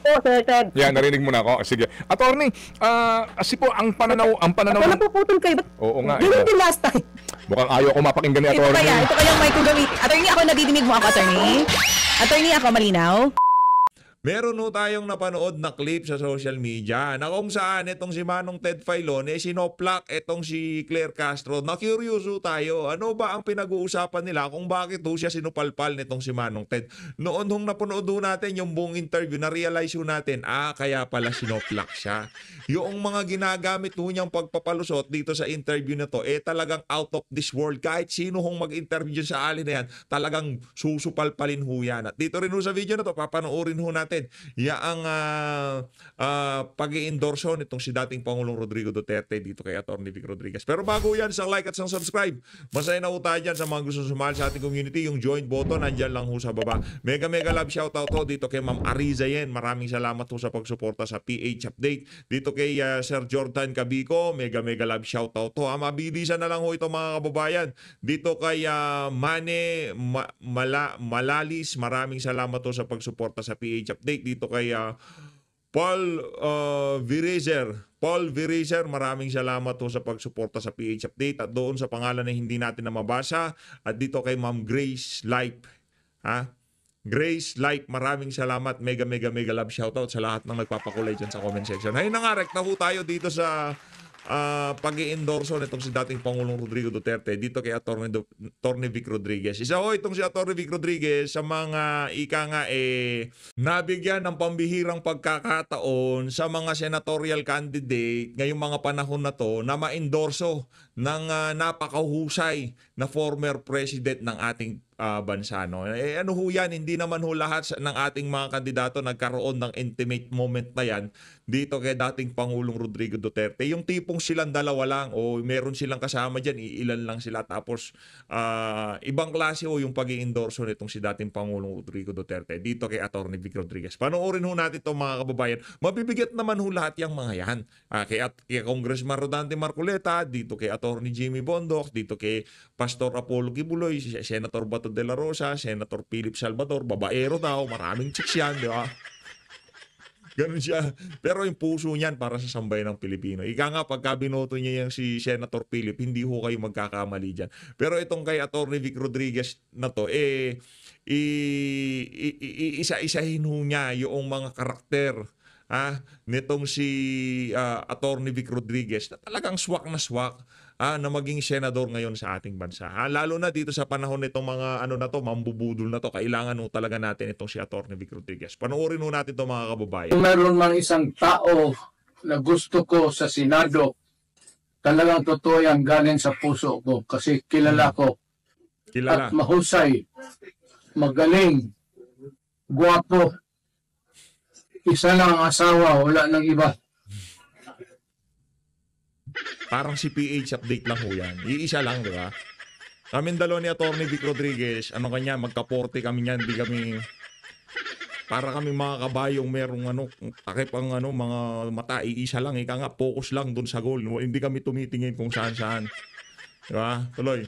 po, Sir Ted. Yan, narinig mo na ako. Sige. Attorney, kasi po ang pananaw Ako ng... napuputol kayo. Ba't Oo nga. ganun din last time? Mukhang ayaw ko mapakinggan ni attorney. Ito kaya yung mic ko gawin. Attorney, ako nadidinig mo ako, attorney. Attorney, ako malinaw. Meron ho tayong napanood na clip sa social media na kung saan itong si Manong Ted Filon sinoplak itong si Claire Castro. Na-curious ho tayo. Ano ba ang pinag-uusapan nila kung bakit ho siya sinupalpal nitong si Manong Ted? Noon hong napanood ho natin yung buong interview, na-realize ho natin, kaya pala sinoplak siya. Yung mga ginagamit ho niyang pagpapalusot dito sa interview na to, talagang out of this world. Kahit sino hong mag-interview sa alin na yan, talagang susupalpalin ho yan. At dito rin ho sa video na to, papanoorin ho natin ang pag-i-endorso nitong si dating Pangulong Rodrigo Duterte dito kay Atty. Vic Rodriguez. Pero bago yan, isang like at isang subscribe. Masaya na ho tayo dyan sa mga gusto sumali sa ating community. Yung join button, nandyan lang ho sa baba. Mega love shoutout ho dito kay Ma'am Ariza Yen. Maraming salamat ho sa pagsuporta sa PH Update. Dito kay Sir Jordan Cabico, mega love shoutout ho. Mabilisan na lang ho ito mga kababayan. Dito kay Mane Malalis, maraming salamat ho sa pagsuporta sa PH Update. Dito kay Paul Virizer, maraming salamat ho sa pagsuporta sa PH Update at doon sa pangalan na hindi natin na mabasa. At dito kay Ma'am Grace Life. Grace Life, maraming salamat. Mega love shoutout sa lahat ng nagpapakulay dyan sa comment section. Hay na nga, rekta ho tayo dito sa pag-i-endorso nitong si dating Pangulong Rodrigo Duterte dito kay Atty. Vic Rodriguez. Isa ho itong si Atty. Vic Rodriguez sa mga nabigyan ng pambihirang pagkakataon sa mga senatorial candidate ngayong mga panahon na to na ma-endorso ng napakahusay na former president ng ating bansa. No? Ano ho yan, hindi naman ho lahat ng ating mga kandidato nagkaroon ng intimate moment na yan dito kay dating Pangulong Rodrigo Duterte. Yung tipong silang dalawa lang o meron silang kasama dyan, ilan lang sila. Tapos ibang klase ho yung pag-i-endorso nitong si dating Pangulong Rodrigo Duterte dito kay Atty. Vic Rodriguez. Panoorin ho natin itong mga kababayan. Mabibigat naman ho lahat yung mga yan. Kay Congressman Rodante Marcoleta, dito kay Atty. Jimmy Bondoc, dito kay Pastor Apollo Kibuloy, Senator Bato de la Rosa, Senator Philip Salvador, babaero daw, maraming chicks yan, di ba? Ganun siya. Pero yung puso niyan para sa sambayan ng Pilipino. Ika nga, pagka binoto niya yung si Senator Philip, hindi ho kayo magkakamali dyan. Pero itong kay Atty. Vic Rodriguez na to, isa-isahin ho niya yung mga karakter nitong si Atty. Vic Rodriguez na talagang swak na swak na maging senador ngayon sa ating bansa. Lalo na dito sa panahon nitong mga mambubudol na to, kailangan ho talaga natin itong si Atty. Vic Rodriguez. Panoorin ho natin itong mga kababayan. Kung meron mang isang tao na gusto ko sa Senado, talagang totoo yan, galing sa puso ko kasi kilala ko. At mahusay, magaling, guwapo. Isa lang ang asawa, wala nang iba. Parang si PH Update lang ho yan. Iisa lang, di ba? Kaming dalawa ni Atty. Vic Rodriguez, magka-40 kami niyan, di kami... Para kami mga kabayong merong takip ang mga mata, iisa lang. Ika nga, focus lang dun sa goal. Hindi kami tumitingin kung saan-saan. Di ba? Tuloy.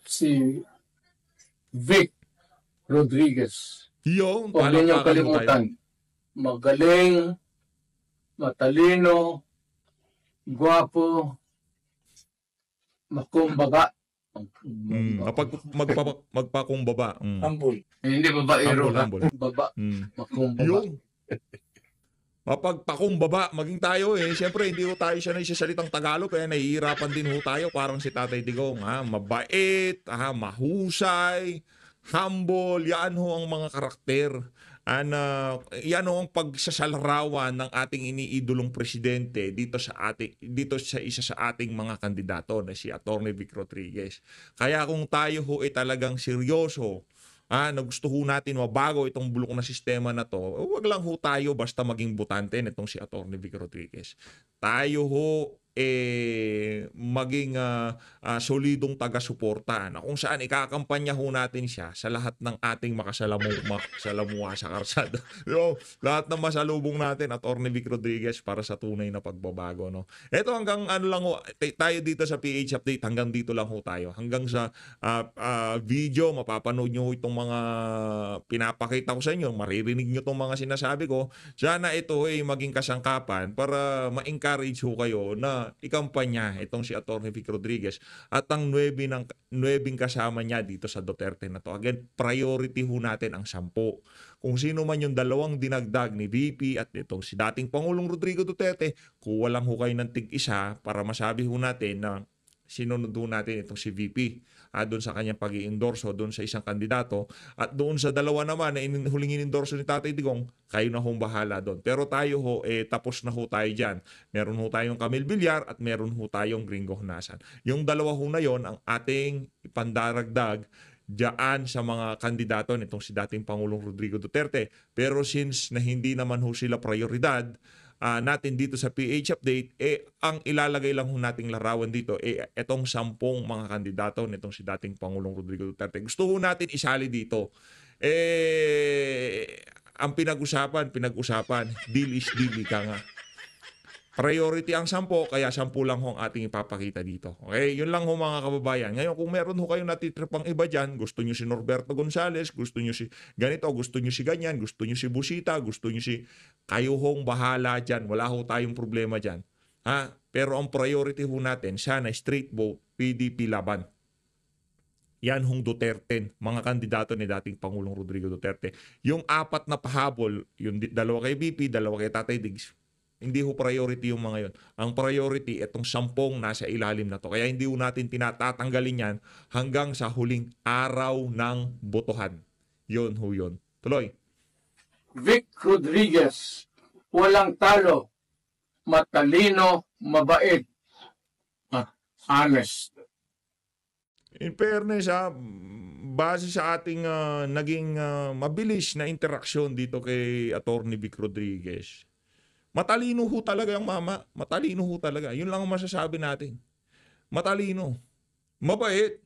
Si Vic Rodriguez. Yung, huwag ninyong kalimutan. Magaling, matalino, guwapo, makumbaga. Magpakumbaba. Humble. Hindi babaero. Humble. Baba. Makumbaga. Yung mapagpakumbaba, maging tayo siyempre hindi ho tayo siya na isasalitang Tagalog kaya nahihirapan din ho tayo parang si Tatay Digong. Mabait, mahusay, humble, yan ho ang mga karakter. Yan ang pagsasalarawan ng ating iniidolong presidente dito sa isa sa ating mga kandidato na si Atty. Vic Rodriguez. Kaya kung tayo ho talagang seryoso na gusto ho natin mabago itong bulok na sistema na to, wag lang ho tayo basta maging butante nitong si Atty. Vic Rodriguez. Tayo ho maging solidong taga-suporta na kung saan ikakampanya ho natin siya sa lahat ng ating makasalamuha sa karsada. Lahat ng masalubong natin at Atty. Vic Rodriguez para sa tunay na pagbabago. No? Ito hanggang ano lang ho, tayo dito sa PH Update, hanggang dito lang ho tayo. Hanggang sa video, mapapanood nyo itong mga pinapakita ko sa inyo, maririnig nyo itong mga sinasabi ko. Sana ito ay maging kasangkapan para ma-encourage ho kayo na ikampanya itong si Atty. Vic Rodriguez at ang 9 kasama niya dito sa Duterte na to. Again, priority ho natin ang 10. Kung sino man yung dalawang dinagdag ni VP at itong si dating Pangulong Rodrigo Duterte, kuha lang ho kayo ng tig-isa para masabi ho natin na sinunod ho natin itong si VP doon sa kanyang pag-i-endorso doon sa isang kandidato, at doon sa dalawa naman na huling in-endorso ni Tatay Digong, kayo na hong bahala doon. Pero tayo ho, tapos na ho tayo dyan. Meron ho tayong Camille Villar at meron ho tayong Gringo Honasan. Yung dalawa ho na yon ang ating ipandaragdag diyan sa mga kandidato nitong si dating Pangulong Rodrigo Duterte. Pero since na hindi naman ho sila prioridad natin dito sa PH Update, ang ilalagay lang ho nating larawan dito etong 10 mga kandidato nitong si dating Pangulong Rodrigo Duterte. Gusto ho natin isali dito. Ang pinag-usapan, deal is deal, ika nga. Priority ang 10, kaya 10 lang ho ang ating ipapakita dito. Okay? Yun lang ho mga kababayan. Ngayon, kung meron ho kayong natitripang iba dyan, gusto nyo si Norberto Gonzales, gusto nyo si ganito, gusto nyo si ganyan, gusto nyo si Busita, gusto nyo si... Kayo hong bahala dyan. Wala ho tayong problema dyan. Pero ang priority ho natin, sana straight vote, PDP laban. Yan hong Duterte, mga kandidato ni dating Pangulong Rodrigo Duterte. Yung 4 na pahabol, yung 2 kay VP, 2 kay Tatay Diggs, hindi ho priority yung mga yon. Ang priority, itong 10 nasa ilalim na to. Kaya hindi ho natin tinatatanggalin yan hanggang sa huling araw ng botohan. Yun ho yun. Tuloy. Vic Rodriguez, walang talo, matalino, mabait, at honest. In fairness, base sa ating naging mabilis na interaksyon dito kay Atty. Vic Rodriguez, matalino ho talaga yung mama. Matalino ho talaga. Yun lang ang masasabi natin. Matalino. Mabait.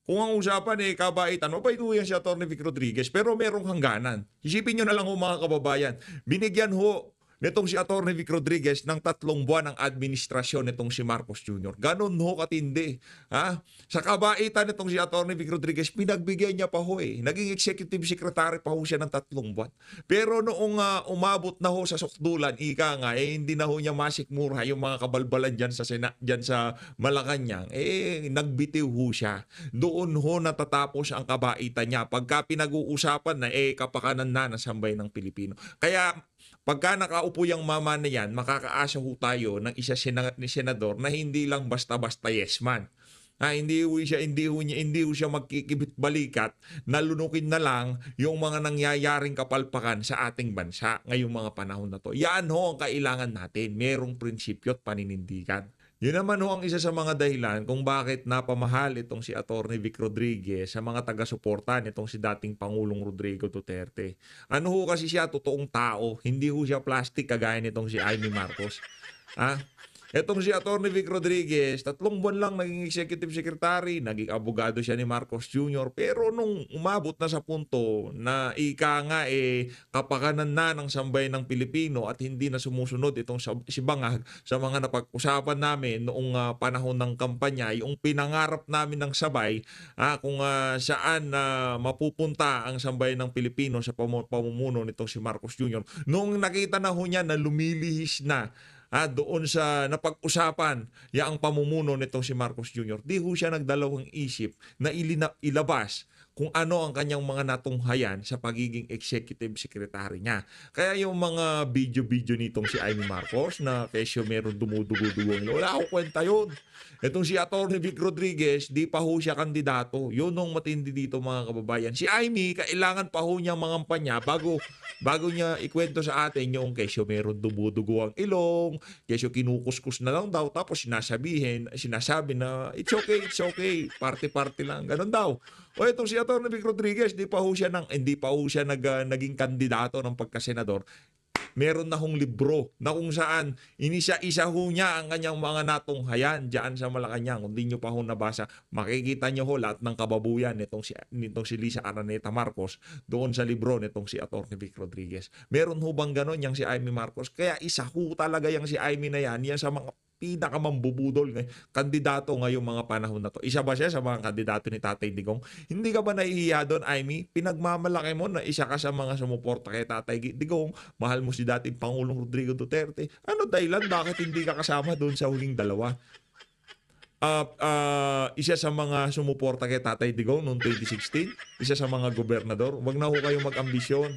Kung ang usapan kabaitan, mabait ho yan si Atty. Vic Rodriguez. Pero merong hangganan. Isipin nyo na lang ho mga kababayan. Binigyan ho nitong si Atty. Vic Rodriguez ng 3 buwan ng administrasyon nitong si Marcos Jr. Ganon ho katindi. Sa kabaitan nitong si Atty. Vic Rodriguez, pinagbigyan niya pa ho Naging executive secretary pa ho siya ng 3 buwan. Pero noong umabot na ho sa sukdulan, ika nga, hindi na ho niya masikmura yung mga kabalbalan dyan sa Malacanang. Nagbitiw ho siya. Doon ho natatapos ang kabaitan niya. Pagka pinag-uusapan na, kapakanan na ng sambayan ng Pilipino. Kaya, pagka nakaupo yung mama na yan, makakaasa ho tayo ng isa senador na hindi lang basta-basta yes man. Hindi ho siya magkikibit-balikat, nalunukin na lang yung mga nangyayaring kapalpakan sa ating bansa ngayong mga panahon na to. Yan ho ang kailangan natin. Merong prinsipyo at paninindigan. Yun naman ho ang isa sa mga dahilan kung bakit napamahal itong si Atty. Vic Rodriguez sa mga taga-suporta nitong si dating Pangulong Rodrigo Duterte. Ano ho kasi siya, totoong tao. Hindi ho siya plastic kagaya nitong si Amy Marcos. Etong si Atty. Vic Rodriguez, 3 buwan lang naging executive secretary, naging abogado siya ni Marcos Jr. Pero nung umabot na sa punto na ika nga kapakanan na ng sambayan ng Pilipino at hindi na sumusunod itong si Bangag sa mga napag-usapan namin noong panahon ng kampanya, yung pinangarap namin ng sabay kung saan mapupunta ang sambayan ng Pilipino sa pamumuno nitong si Marcos Jr. Noong nakita na ho niya na lumilihis na doon sa napag-usapan ang pamumuno nitong si Marcos Jr., di ho siya nagdalawang isip na ilabas kung ano ang kanyang mga natunghayan sa pagiging executive secretary niya. Kaya yung mga video-video nitong si Amy Marcos na kesyo meron dumudugo-dugo, wala akong kwenta yun. Itong si Atty. Vic Rodriguez, di pa ho siya kandidato. Yun ang matindi dito mga kababayan. Si Amy, kailangan pa ho niyang mangampanya bago niya ikwento sa atin yung kesyo meron dumudugo ang ilong, kesyo kinukuskus na lang daw, tapos sinasabi na it's okay, party-party lang, ganun daw. O itong si Atty. Vic Rodriguez, hindi pa ho siya naging kandidato ng pagkasenador. meron na hong libro na kung saan inisa-isa ho niya ang kanyang mga natunghayan diyan sa Malacanang. Kung di nyo pa ho nabasa, makikita nyo ho lahat ng kababuyan nitong si Lisa Araneta Marcos doon sa libro nitong si Atty. Vic Rodriguez. Meron ho bang ganon yang si Amy Marcos? Kaya isa ho talaga yang si Amy na yan sa mga pinakamambubudol kandidato ngayong mga panahon na to. Isa ba siya sa mga kandidato ni Tatay Digong? Hindi ka ba nahihiya doon, Amy? Pinagmamalaki mo na isa ka sa mga sumuporta kay Tatay Digong. Mahal mo si dating Pangulong Rodrigo Duterte. Ano dahilan? Bakit hindi ka kasama doon sa huling dalawa? Isa sa mga sumuporta kay Tatay Digong noong 2016, isa sa mga gobernador. Huwag na ho kayong mag-ambisyon.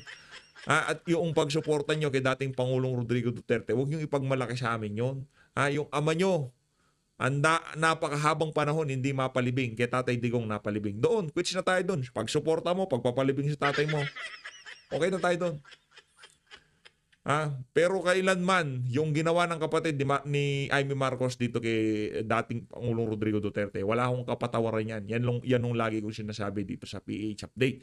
At yung pagsuporta nyo kay dating Pangulong Rodrigo Duterte, huwag nyo ipagmalaki sa amin yun. Yung ama nyo, napakahabang panahon hindi mapalibing. Kay Tatay Digong napalibing. Doon, quits na tayo doon. Pagsuporta mo, pagpapalibing sa tatay mo, okay na tayo doon. Pero kailanman, yung ginawa ng kapatid ni Amy Marcos dito kay dating Pangulong Rodrigo Duterte, wala akong kapatawaran yan. Yan yung lagi kong sinasabi dito sa PH Update.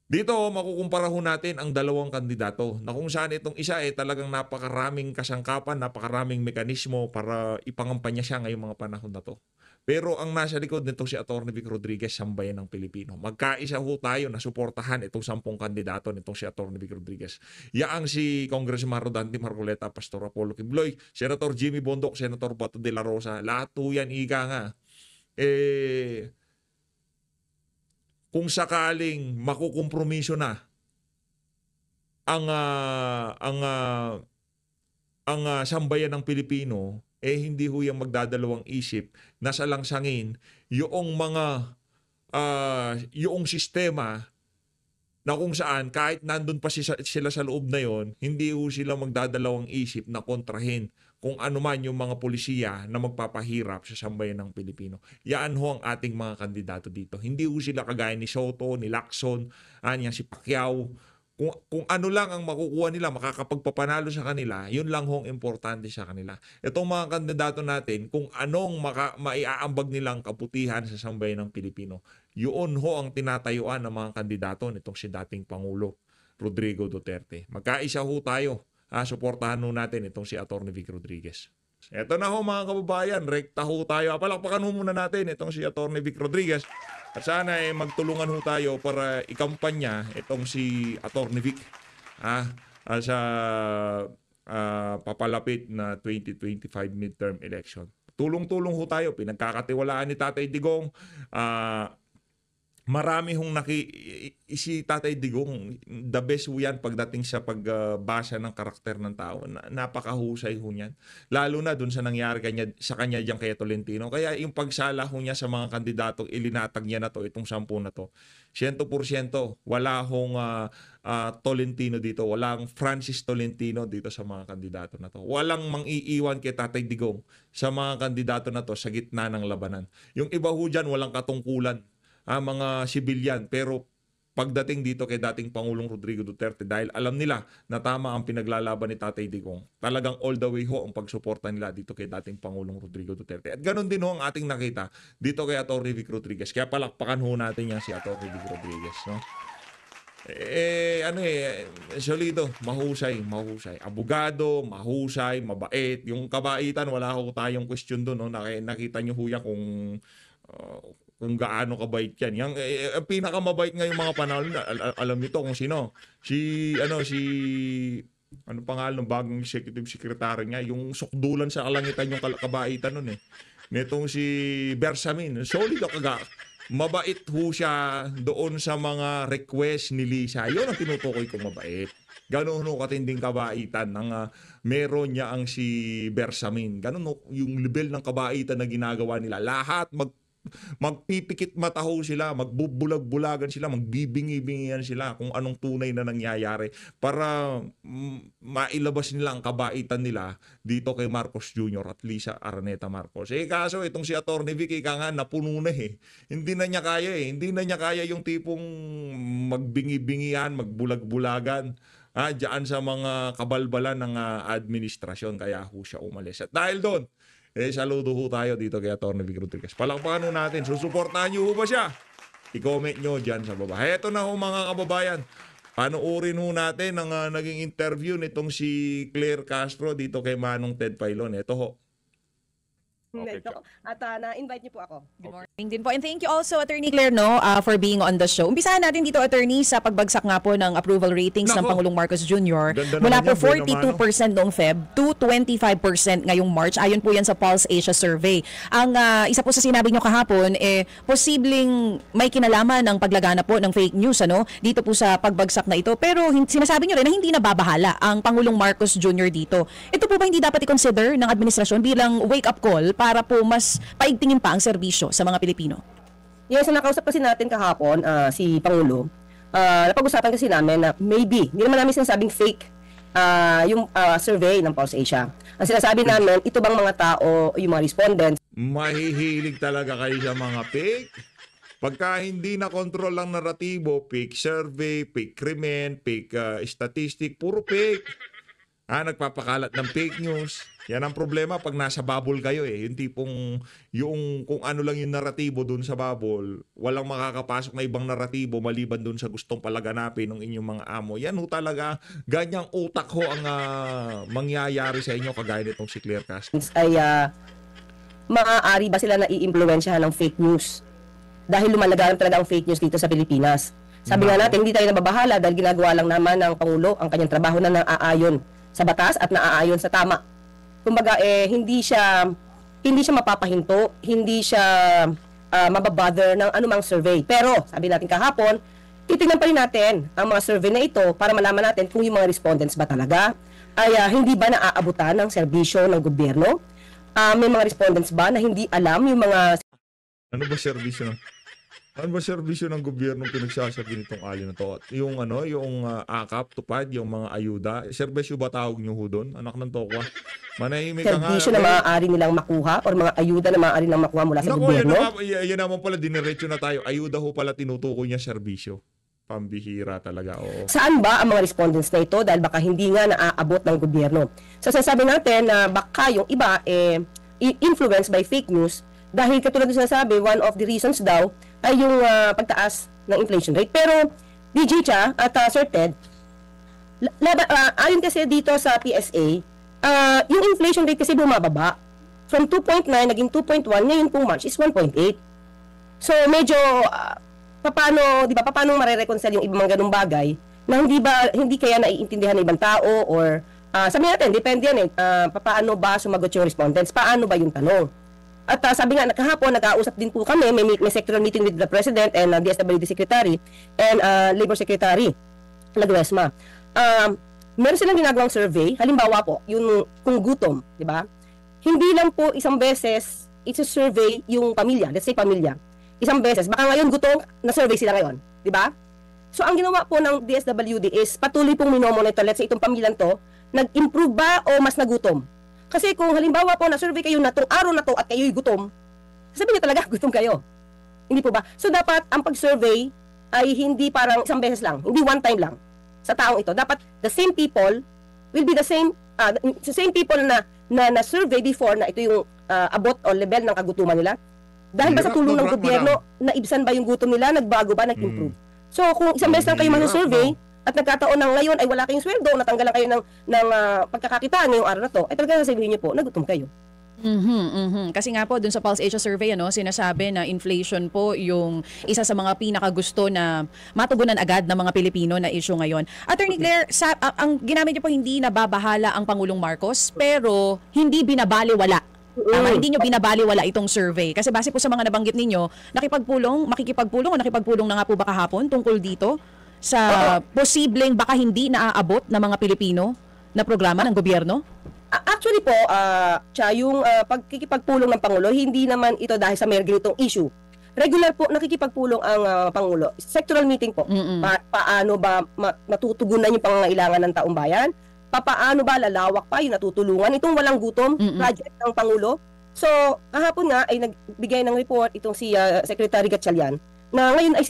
Dito, makukumpara ho natin ang dalawang kandidato na kung saan itong isa talagang napakaraming kasangkapan, napakaraming mekanismo para ipangampanya siya ngayong mga panahon na to. Pero ang nasa likod nito si Atty. Vic Rodriguez, sambayan ng Pilipino. Magkaisa ho tayo na suportahan itong 10 kandidato nitong si Atty. Vic Rodriguez. Yaang si Congressman Rodante Marcoleta, Pastor Apollo Kibuloy, Senator Jimmy Bondoc, Senator Bato de la Rosa, lahat ho yan ika nga. Kung sakaling makukompromiso na ang sambayan ng Pilipino, hindi ho yung magdadalawang isip na salangsangin yung mga yung sistema na kung saan kahit nandun pa sila sa loob na yon, hindi ho sila magdadalawang isip na kontrahin kung ano man yung mga polisiya na magpapahirap sa sambayan ng Pilipino. Yan ho ang ating mga kandidato dito. Hindi ho sila kagaya ni Soto, ni Lacson, si Pacquiao. Kung ano lang ang makukuha nila, makakapagpapanalo sa kanila, yun lang ho ang importante sa kanila. Itong mga kandidato natin, kung anong maiaambag nilang kabutihan sa sambayan ng Pilipino, yun ho ang tinatayuan ng mga kandidato nitong si dating Pangulo Rodrigo Duterte. Magkaisa ho tayo. Suportahan ho natin itong si Atty. Vic Rodriguez. Ito na ho mga kababayan, rekta ho tayo. Palakpakan ho muna natin itong si Atty. Vic Rodriguez. At sana magtulungan ho tayo para ikampanya itong si Atty. Vic sa papalapit na 2025 midterm election. Tulong-tulong ho tayo. Pinagkakatiwalaan ni Tatay Digong. Marami hong si Tatay Digong, the best ho yan pagdating sa pagbasa ng karakter ng tao. Napakahusay ho niyan. Lalo na dun sa nangyari sa kanya dyan kay Tolentino. Kaya yung pagsala ho niya sa mga kandidatong ilinatag niya na to, itong 10 na to, 100% wala hong Tolentino dito. Walang Francis Tolentino dito sa mga kandidato na to. Walang mang-iiwan kay Tatay Digong sa mga kandidato na to sa gitna ng labanan. Yung iba ho dyan, walang katungkulan. Mga sibilyan, pero pagdating dito kay dating Pangulong Rodrigo Duterte, dahil alam nila na tama ang pinaglalaban ni Tatay Digong, talagang all the way ho ang pagsuporta nila dito kay dating Pangulong Rodrigo Duterte. At ganun din ho ang ating nakita dito kay Atty. Vic Rodriguez. Kaya palakpakan ho natin yan si Atty. Vic Rodriguez, no? Solido, mahusay. Abogado, mahusay, mabait. Yung kabaitan, wala ho tayong question doon, no? Nakita nyo ho yan kung gaano kabait yan. Yung pinakamabait ngayong mga panahon, alam nito kung sino. Ano pangalan ng bagong executive secretary niya, yung sukdulan sa kalangitan yung kabaitan nun Nitong si Bersamin, solid mabait ho siya doon sa mga request ni Lisa. Yun ang tinutukoy kong mabait. Gano'n ho katinding kabaitan ng meron niya ang si Bersamin. Gano'n ho yung level ng kabaitan na ginagawa nila. Lahat magpipikit mata ho sila, magbubulag-bulagan sila, magbibingi-bingihan sila kung anong tunay na nangyayari para mailabas nila ang kabaitan nila dito kay Marcos Jr. at Lisa Araneta Marcos. Kaso itong si Atty. Vic nga napuno na Hindi na niya kaya Hindi na niya kaya yung tipong magbingi-bingihan, magbulag-bulagan diyan sa mga kabalbalan ng administrasyon. Kaya ho siya umalis. At dahil doon, saludo ho tayo dito kay Atty. Vic Rodriguez. Palakpakan ho natin. Susuportahan niyo ho ba siya? I-comment nyo dyan sa baba. Heto na ho mga kababayan. Panoorin ho natin ang naging interview nitong si Claire Castro dito kay Manong Ted Filon. Ito ho. Okay, At na-invite niyo po ako. Good morning din po. And thank you also, Attorney Claire, for being on the show. Umpisahan natin dito, Attorney, sa pagbagsak nga po ng approval ratings ng Nako. Pangulong Marcos Jr. Ganda Mula naman po yan, 42% noong Feb to 25% ngayong March. Ayon po yan sa Pulse Asia Survey. Ang isa po sa sinabi nyo kahapon, posibleng may kinalaman ng paglagana po ng fake news dito po sa pagbagsak na ito. Pero sinasabi nyo rin na hindi nababahala ang Pangulong Marcos Jr. dito. Ito po ba hindi dapat i-consider ng administrasyon bilang wake-up call para po mas paigtingin pa ang serbisyo sa mga Pilipino? Yes, nakausap kasi natin kahapon si Pangulo. Napag-usapan kasi namin na maybe, hindi naman namin sinasabing fake yung survey ng Pulse Asia. Ang sinasabi namin, ito bang mga tao, yung mga respondents, Mahihilig talaga kayo sa mga fake. Pagka hindi na control ang naratibo, fake survey, fake krimen, fake statistic, puro fake. Nagpapakalat ng fake news. Yan ang problema pag nasa bubble kayo Yung tipong, kung ano lang yung naratibo dun sa bubble, walang makakapasok na ibang naratibo maliban dun sa gustong palaganapin ng inyong mga amo. Yan ho talaga, ganyang utak ho ang mangyayari sa inyo kagaya nitong si Claire Castro. ay maaari ba sila na i-impluwensyahan ng fake news? Dahil lumalagaran talaga ang fake news dito sa Pilipinas. Sabi nga natin, hindi tayo nababahala dahil ginagawa lang naman ng Pangulo ang kanyang trabaho na naaayon sa batas at naaayon sa tama. Kumbaga hindi siya mapapahinto, hindi siya mababother ng anumang survey. Pero sabi natin kahapon, titingnan pa rin natin ang mga survey na ito para malaman natin kung yung mga respondents ba talaga ay hindi ba naaabutan ng serbisyo ng gobyerno. May mga respondents ba na hindi alam yung mga Ano ba serbisyo ng gobyerno pinagsasabi nitong alin na to? Yung AKAP, tupad, yung mga ayuda. Serbisyo ba tawag nyo ho doon? Anak ng tokwa. Manahimik ka nga. serbisyo na maaari nilang makuha or mga ayuda na maaari nilang makuha mula sa gobyerno? Yan naman pala, diniretso na tayo. Ayuda ho pala tinutukoy niya serbisyo. Pambihira talaga, oo. Saan ba ang mga respondents na ito? Dahil baka hindi nga naaabot ng gobyerno. So sasabi natin na baka yung iba influenced by fake news dahil katulad ng sinasabi, one of the reasons daw ay yung pagtaas ng inflation rate. Pero DJ Cha at Sir Ted, ayon kasi dito sa PSA, yung inflation rate kasi bumababa. From 2.9 naging 2.1, ngayon pong March is 1.8. So medyo paano mare-reconcile yung ibang ganung bagay na hindi kaya naiintindihan ng ibang tao or sabi natin, depende yan paano ba sumagot yung respondents, paano ba yung tanong. At sabi nga, kahapon, nag-ausap din po kami, may sectoral meeting with the President and DSWD Secretary and Labor Secretary, Laguesma. Meron silang ginagawang survey, halimbawa po, yung kung gutom, di ba? Hindi lang po isang beses, survey yung pamilya, let's say pamilya. Isang beses, baka ngayon gutom, na-survey sila ngayon, di ba? So, ang ginawa po ng DSWD is patuloy pong minomonitor, let's say itong pamilyang to, nag-improve ba o mas nagutom? Kasi kung halimbawa po na-survey kayo na itong araw na to at kayo'y gutom, sabihin niyo talaga gutom kayo. Hindi po ba? So dapat ang pag-survey ay hindi parang isang beses lang, hindi one time lang sa taong ito. Dapat the same people will be the same people na survey before na ito yung abot o level ng kagutuman nila. Dahil ba sa tulong ng gobyerno, naibsan ba yung gutom nila, nagbago ba, nag-improve? So kung isang beses lang kayo mag-survey, at nagkataon ng ngayon ay wala kayong sweldo, natanggalan kayo ng pagkakakitaan ngayong araw na to, ay talaga sasabihin niyo po, nagutom kayo. Kasi nga po, dun sa Pulse Asia Survey, sinasabi na inflation po yung isa sa mga pinakagusto na matugunan agad ng mga Pilipino na issue ngayon. Attorney Claire, ang ginamit niyo po hindi nababahala ang Pangulong Marcos, pero hindi binabaliwala. Hindi nyo binabaliwala itong survey. Kasi base po sa mga nabanggit ninyo, nakipagpulong na nga po ba kahapon tungkol dito? Sa posibleng baka hindi naaabot ng mga Pilipino na programa ng gobyerno? Actually po, yung pagkikipagpulong ng Pangulo, hindi naman ito dahil sa may ganitong issue. Regular po nakikipagpulong ang Pangulo. Sectoral meeting po. Paano ba matutugunan yung pangangailangan ng taong bayan? Paano ba lalawak pa yung natutulungan? Itong walang gutom project ng Pangulo. So, kahapon nga ay nagbigay ng report itong si Secretary Gatchalian na ngayon ay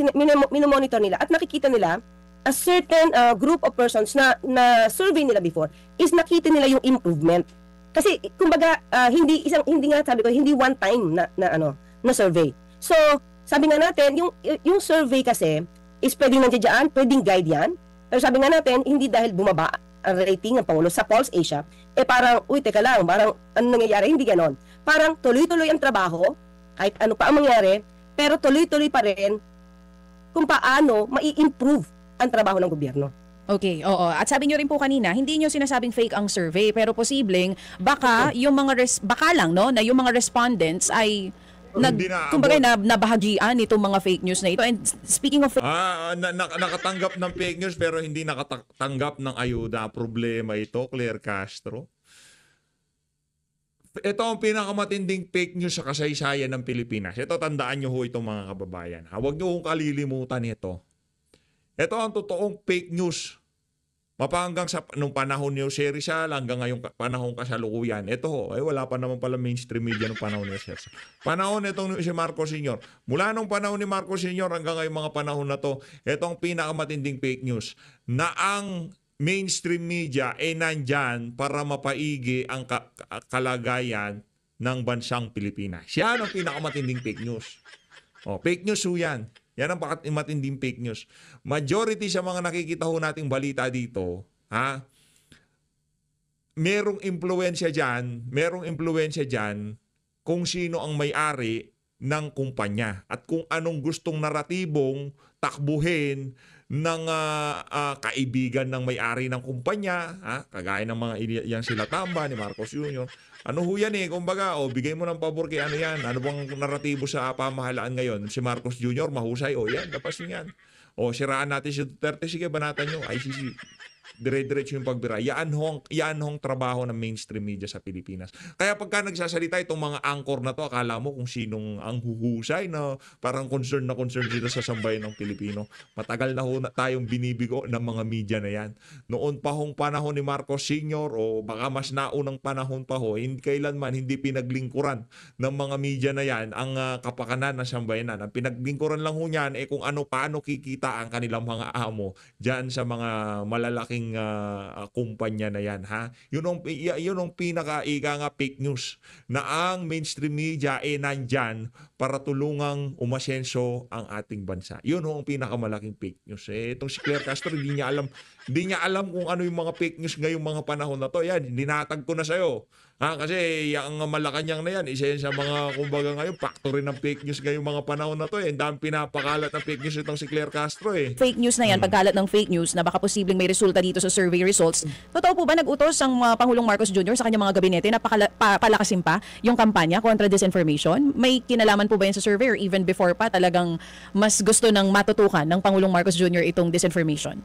minomonitor nila at nakikita nila a certain group of persons na survey nila before is nakita nila yung improvement. Kasi kumbaga hindi nga sabi ko hindi one time na survey. So, sabi nga natin yung survey kasi is pwedeng nandiyan, pwedeng guide yan. Pero sabi nga natin, hindi dahil bumaba ang rating ng Pangulo sa Pulse Asia, parang, uy, teka lang, parang ano nangyayari? Hindi ganon. Parang tuloy-tuloy ang trabaho, kahit ano pa ang mangyari, pero tuloy-tuloy pa rin kung paano mai-improve ang trabaho ng gobyerno. Okay, oo. At sabi niyo rin po kanina, hindi niyo sinasabing fake ang survey, pero posibleng baka yung mga baka lang no na yung mga respondents ay kumbaga nabahagian itong mga fake news na ito. And speaking of nakatanggap ng fake news pero hindi nakatanggap ng ayuda. Problema ito, Claire Castro. Ito ang pinakamatinding fake news sa kasaysayan ng Pilipinas. Ito, tandaan nyo ho itong mga kababayan. Huwag nyo hong kalilimutan ito. Ito ang totoong fake news. Mapahanggang sa nung panahon ni Jose Rizal hanggang ngayong panahon kasalukuyan. Ito ho, wala pa naman pala mainstream media nung panahon ni Jose Rizal. Panahon itong si Marcos Sr. Mula nung panahon ni Marcos Sr. hanggang ngayong mga panahon na to, ito ang pinakamatinding fake news na ang mainstream media nandyan para mapaigi ang kalagayan ng bansang Pilipinas. Yan ang pinakamatinding fake news. Fake news ho yan. Yan ang matinding fake news. Majority sa mga nakikita ho nating balita dito, merong impluwensya dyan kung sino ang may-ari ng kumpanya at kung anong gustong naratibong takbuhin ng kaibigan ng may-ari ng kumpanya, kagaya ng mga yan sila Tamba, ni Marcos Jr. Ano ho yan kumbaga, bigay mo ng pabor kay ano yan, ano bang naratibo sa pamahalaan ngayon? Si Marcos Jr. mahusay, yan, dapas yun yan. Siraan natin si Duterte, sige, banatan nyo, ICC. Dire-diretso yung pagbira. Yan hong trabaho ng mainstream media sa Pilipinas. Kaya pagka nagsasalita itong mga anchor na to, akala mo kung sinong ang huhusay na parang concern sila sa sambayan ng Pilipino. Matagal na ho tayong binibigo ng mga media na yan. Noon pa hong panahon ni Marcos Sr. o baka mas naunang panahon pa ho, kailanman hindi pinaglingkuran ng mga media na yan ang kapakanan ng sambayanan. Ang pinaglingkuran lang ho niyan kung paano kikita ang kanilang mga amo dyan sa mga malalaking kumpanya na yan, Yun ang pinaka-ika nga fake news na ang mainstream media nandyan para tulungang umasenso ang ating bansa. Yun ang pinakamalaking fake news. Itong si Claire Castro, hindi niya alam kung ano yung mga fake news ngayong mga panahon na to. Yan, dinatag ko na sa'yo. Kasi yung Malacanang na yan, isa yan sa mga, kumbaga ngayon, factory ng fake news ngayong mga panahon na to. Ang dami pinapakalat ng fake news itong si Claire Castro. Fake news na yan, pagkalat ng fake news na baka posibleng may resulta dito sa survey results. Totoo po ba nag-utos ang Pangulong Marcos Jr. sa kanyang mga gabinete na palakasin pa yung kampanya kontra disinformation? May kinalaman po ba yan sa survey or even before pa talagang mas gusto ng matutukan ng Pangulong Marcos Jr. itong disinformation?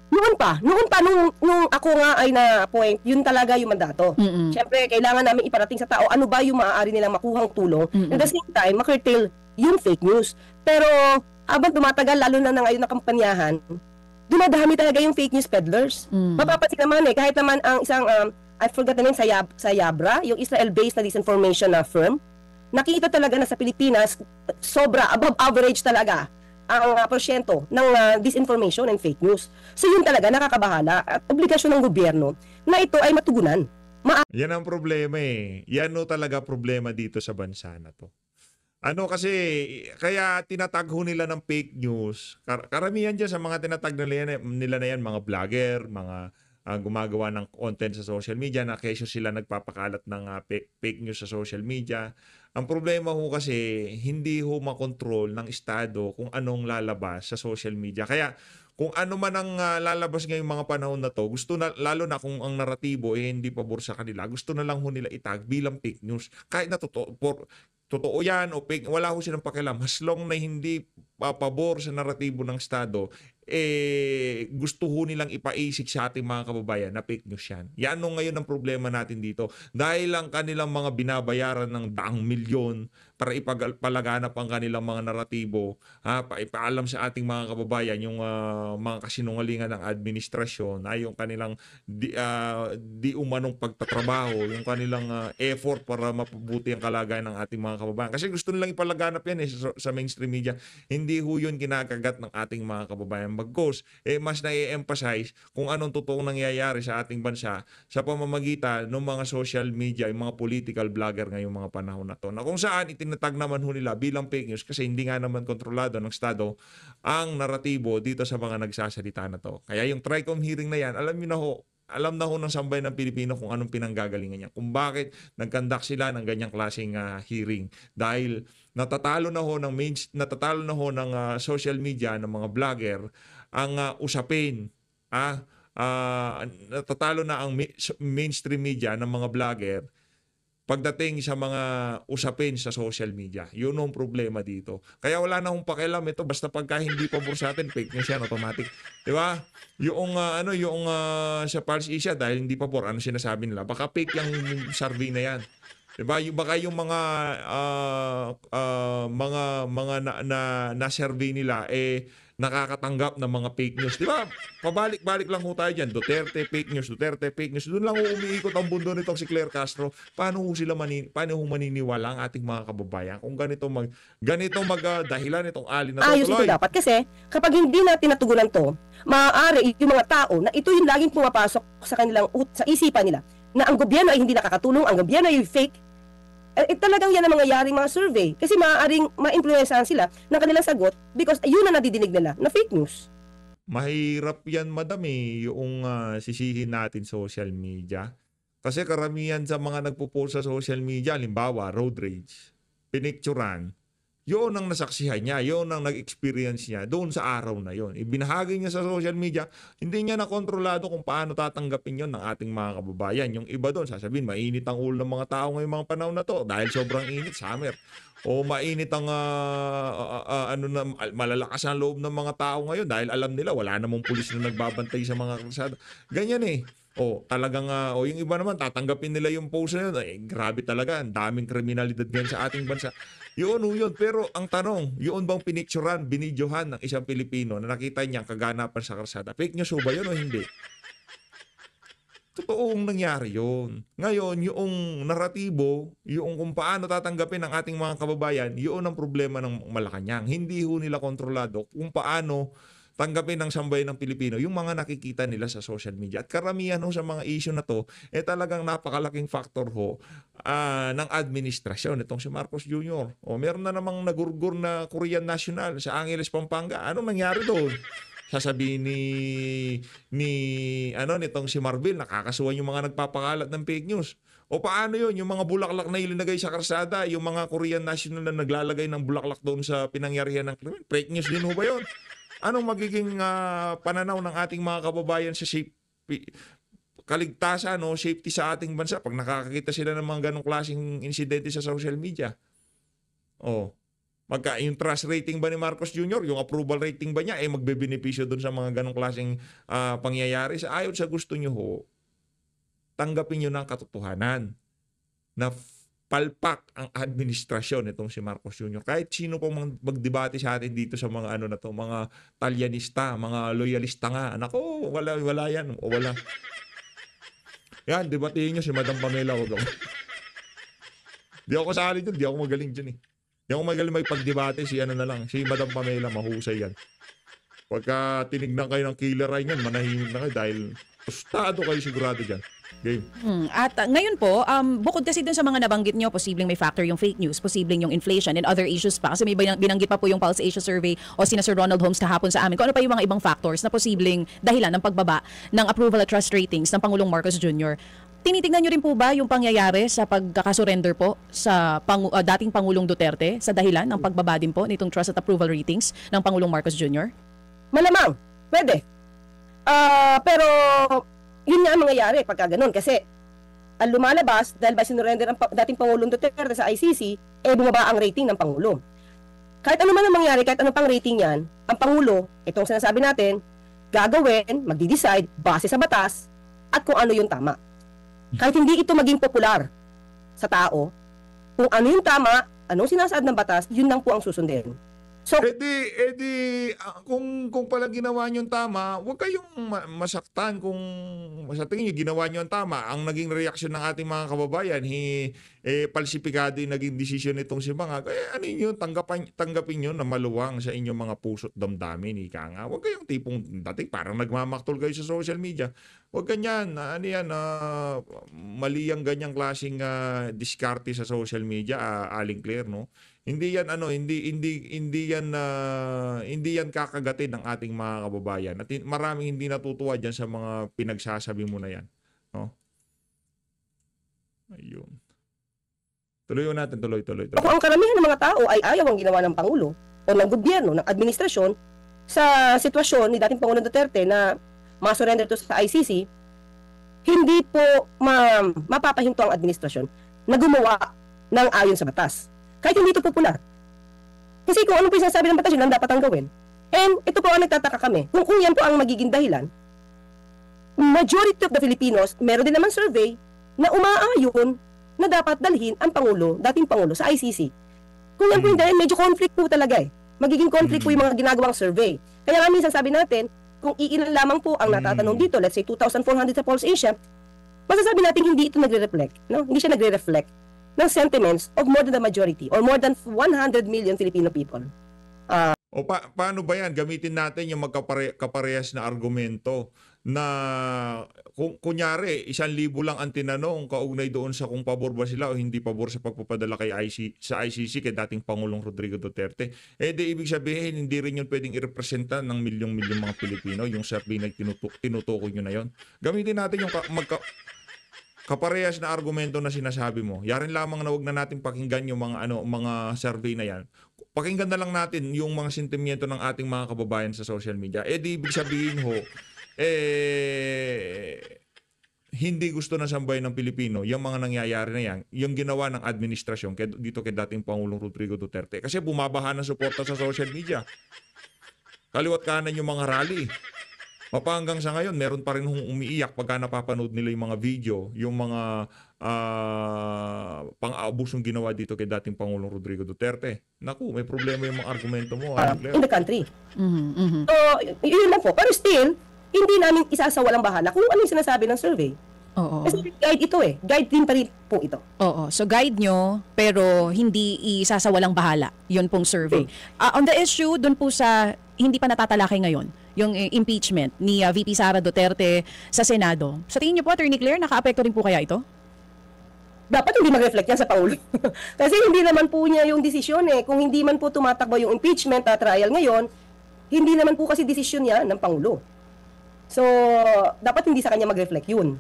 Noon pa, nung ako nga ay na-appoint, yun talaga yung mandato. Siyempre, kailangan namin iparating sa tao ano ba yung maaari nilang makuhang tulong. At the same time, makirtail yung fake news. Pero, habang tumatagal, lalo na ngayon na kampanyahan, dumadami talaga yung fake news peddlers. Mapapansin naman kahit naman ang isang, I forgot the name, sa Yabra, yung Israel-based na disinformation na firm, nakita talaga na sa Pilipinas, sobra, above average talaga ang porsyento ng disinformation and fake news. So yun talaga nakakabahala at obligasyon ng gobyerno na ito ay matugunan. Yan ang problema Yan talaga problema dito sa bansa na to. Kasi kaya tinatag ho nila ng fake news. Karamihan dyan sa mga tinatag nila na yan, mga vlogger, mga gumagawa ng content sa social media na kesyo sila nagpapakalat ng fake news sa social media. Ang problema ho kasi hindi ho makontrol ng Estado kung anong lalabas sa social media. Kaya kung ano man ang lalabas ngayong mga panahon na to, gusto na, lalo na kung ang naratibo hindi pabor sa kanila, gusto na lang ho nila itag bilang fake news. Kahit na totoo yan o fake, wala ho silang pakialam. As long na hindi pabor sa naratibo ng Estado, gusto ho nilang ipaisik sa ating mga kababayan na fake news yan. Yan ngayon ang problema natin dito. Dahil lang kanilang mga binabayaran ng daang milyon para ipalaganap ang kanilang mga naratibo, ipaalam sa ating mga kababayan yung mga kasinungalingan ng administrasyon, yung kanilang di umanong pagtatrabaho, yung kanilang effort para mapabuti ang kalagayan ng ating mga kababayan. Kasi gusto nilang ipalaganap yan sa mainstream media. Hindi hindi ho yun kinakagat ng ating mga kababayan. Bagkus, mas na-emphasize kung anong totoong nangyayari sa ating bansa sa pamamagitan ng mga social media, yung mga political vlogger ngayong mga panahon na to. Na kung saan itinatag naman ho nila bilang fake news kasi hindi nga naman kontrolado ng Estado ang naratibo dito sa mga nagsasalita na to. Kaya yung TRICOM hearing na yan, alam na ho ng sambayan ng Pilipino kung anong pinanggagalingan niya. Kung bakit nagkandak sila ng ganyang klaseng hearing. Dahil natatalo na ho ng social media ng mga vlogger ang usapin. Natatalo na ang mainstream media ng mga vlogger pagdating sa mga usapin sa social media. Yun ang problema dito. Kaya wala na akong pakialam ito basta pagka hindi pabor sa atin, fake news yan, automatic. Di ba? Yung sa Pulse Asia dahil hindi pabor, ano sinasabi nila? Baka fake yung survey na yan. Di ba? Baka yung na survey nila nakakatanggap ng mga fake news. Di ba? Pabalik-balik lang ho tayo dyan. Duterte, fake news. Duterte, fake news. Doon lang ho umiikot ang mundo nitong si Claire Castro. Paano ho maniniwala ang ating mga kababayan kung ganito dahilan itong alin na to? Ayos ito dapat. Kasi kapag hindi natin natugunan to, maaari yung mga tao na ito yung laging pumapasok sa kanilang sa isipan nila na ang gobyerno ay hindi nakakatulong, ang gobyerno ay fake. Talagang yan ang mangyayaring mga survey kasi maaaring ma-influensahan sila ng kanilang sagot because yun na nadidinig nila na fake news. Mahirap yan, madam, yung sisihin natin social media. Kasi karamihan sa mga nagpo-post sa social media, halimbawa, road rage, pinicturan, yun ang nasaksihan niya, yun ang nag-experience niya doon sa araw na yun. Ibinahagi niya sa social media, hindi niya nakontrolado kung paano tatanggapin yun ng ating mga kababayan. Yung iba doon, sasabihin, mainit ang ulo ng mga tao ngayong mga panahon na to dahil sobrang init, summer. O mainit ang malalakas ang loob ng mga tao ngayon dahil alam nila wala namang pulis na nagbabantay sa mga kalsada. Ganyan talagang yung iba naman tatanggapin nila yung post na yun. Grabe talaga, ang daming kriminalidad ngayon sa ating bansa. Yun. Pero ang tanong, yun bang pinicturan, binidyohan ng isang Pilipino na nakita niyang kaganapan sa kalsada? Fake news ba yun o hindi? Totoong nangyari yun. Ngayon, yung naratibo, yung kung paano tatanggapin ng ating mga kababayan, yun ang problema ng Malacanang. Hindi ho nila kontrolado kung paano tanggapin ng sambayan ng Pilipino yung mga nakikita nila sa social media. At karamihan sa mga issue na to, talagang napakalaking factor ng administrasyon. Itong si Marcos Jr. Meron na namang nagurgur na Korean national sa Angeles, Pampanga. Anong nangyari doon? Sasabihin nitong si Marbil, nakakasuhan yung mga nagpapakalat ng fake news. O paano yun? Yung mga bulaklak na ilinagay sa karsada, yung mga Korean national na naglalagay ng bulaklak doon sa pinangyarihan ng krimen, fake news din ba yun? Anong magiging pananaw ng ating mga kababayan sa kaligtasan safety sa ating bansa pag nakakakita sila ng mga ganong klaseng insidente sa social media? Yung trust rating ba ni Marcos Jr., yung approval rating ba niya magbebenepisyo doon sa mga ganong klaseng pangyayari? Ayon sa gusto nyo tanggapin nyo ng katotohanan na palpak ang administrasyon itong si Marcos Jr. Kahit sino pong magdebate sa atin dito sa mga mga talyanista, mga loyalista nga. Nako, wala yan. O wala. Yan, debatehin nyo si Madam Pamela. Di ako kasali dyan. Di ako magaling dyan Di ako magaling may pagdebate. Si Madam Pamela, mahusay yan. Pagka tinignan kayo ng killer eye nyan, manahimik na kayo dahil tostado kayo sigurado dyan. Game. At ngayon po, bukod kasi dun sa mga nabanggit nyo, posibleng may factor yung fake news, posibleng yung inflation and other issues pa. Kasi may binanggit pa po yung Pulse Asia survey o sina Sir Ronald Holmes kahapon sa amin. Kung ano pa yung mga ibang factors na posibleng dahilan ng pagbaba ng approval at trust ratings ng Pangulong Marcos Jr. Tinitingnan nyo rin po ba yung pangyayari sa pagkakasurrender po sa dating Pangulong Duterte sa dahilan ng pagbaba din po nitong trust at approval ratings ng Pangulong Marcos Jr.? Malamang, pwede. Pero yun nga ang mangyayari pagka ganun. Kasi ang lumalabas, dahil ba sinurrender ang dating Pangulong Duterte sa ICC, bumaba ang rating ng Pangulo. Kahit ano man ang mangyari, kahit ano pang rating yan, ang Pangulo, itong sinasabi natin, gagawin, magdi-decide, base sa batas, at kung ano yung tama. Kahit hindi ito maging popular sa tao, kung ano yung tama, anong sinasaad ng batas, yun lang po ang susundin. So, kung pala ginawa nyo tama, huwag kayong masaktan kung sa tingin nyo ginawa nyo ang tama. Ang naging reaksyon ng ating mga kababayan, palsipikado yung naging desisyon nitong si Bangag, ano yun, tanggapin nyo na maluwang sa inyong mga puso't damdamin, ika nga. Huwag kayong tipong dati parang nagmamaktol kayo sa social media. Huwag ganyan, mali ang ganyang klaseng diskarte sa social media, Aling Claire, no? Hindi yan hindi yan kakagatin ng ating mga kababayan. At maraming hindi natutuwa diyan sa mga pinagsasabi mo na yan, no? Ayun. Tuloy natin, tuloy. Kung ang karamihan ng mga tao ay ayaw ang ginawa ng Pangulo o ng gobyerno, ng administrasyon sa sitwasyon ni dating Pangulong Duterte na ma-surrender to sa ICC, hindi po mapapahinto ang administrasyon na gumawa ng ayon sa batas. Kahit hindi ito popular. Kasi kung ano po yung sinasabi ng batas, yun ang dapat ang gawin. And ito po ang nagtataka kami. Kung yan po ang magiging dahilan, majority of the Filipinos, meron din naman survey na umaayon na dapat dalhin ang dating Pangulo sa ICC. Kung yan po yung dahilan, medyo conflict po talaga eh. Magiging conflict po yung mga ginagawang survey. Kaya nga minsan sabi natin, kung iilan lamang po ang natatanong dito, let's say 2,400 sa Pulse Asia, masasabi natin hindi ito nagre-reflect. No? Hindi siya nagre-reflect ng sentiments of more than the majority or more than 100 million Filipino people. Paano ba yan? Gamitin natin yung magkaparehas na argumento na kunyari 1,000 lang ang tinanong kaugnay doon sa kung pabor ba sila o hindi pabor sa pagpapadala sa ICC kay dating Pangulong Rodrigo Duterte. Di ibig sabihin hindi rin yun pwedeng irepresenta ng milyong-milyong mga Pilipino yung survey na tinutukoy nyo na yun. Gamitin natin yung kaparehas na argumento na sinasabi mo. Yarin lamang na wag na natin pakinggan yung mga survey na yan. Pakinggan na lang natin yung mga sentimiento ng ating mga kababayan sa social media. Di ibig sabihin hindi gusto na sambayan ng Pilipino yung mga nangyayari na yan, yung ginawa ng administrasyon dito kay dating Pangulong Rodrigo Duterte. Kasi bumabaha ng suporta sa social media. Kaliwat kanan yung mga rally. Hanggang sa ngayon, meron pa rin umiiyak pagka napapanood nila yung mga video, yung mga pang-aabusong ginawa dito kay dating Pangulong Rodrigo Duterte. Naku, may problema yung mga argumento mo. In the country. So, yun lang po. Pero still, hindi namin isasawalang bahala kung ano yung sinasabi ng survey. Oo. Kasi guide ito eh. Guide din pa rin po ito. Oo. So guide nyo, pero hindi isasawalang bahala. Yun pong survey. On the issue, dun po sa hindi pa natatalakay ngayon, yung impeachment ni VP Sara Duterte sa Senado. Sa tingin niyo po, Attorney Claire, naka-apekto rin po kaya ito? Dapat hindi mag-reflect yan sa Pangulo. Kasi hindi naman po niya yung desisyon eh. Kung hindi man po tumatakbo yung impeachment trial ngayon, hindi naman po kasi desisyon niya ng Pangulo. So, dapat hindi sa kanya mag-reflect yun.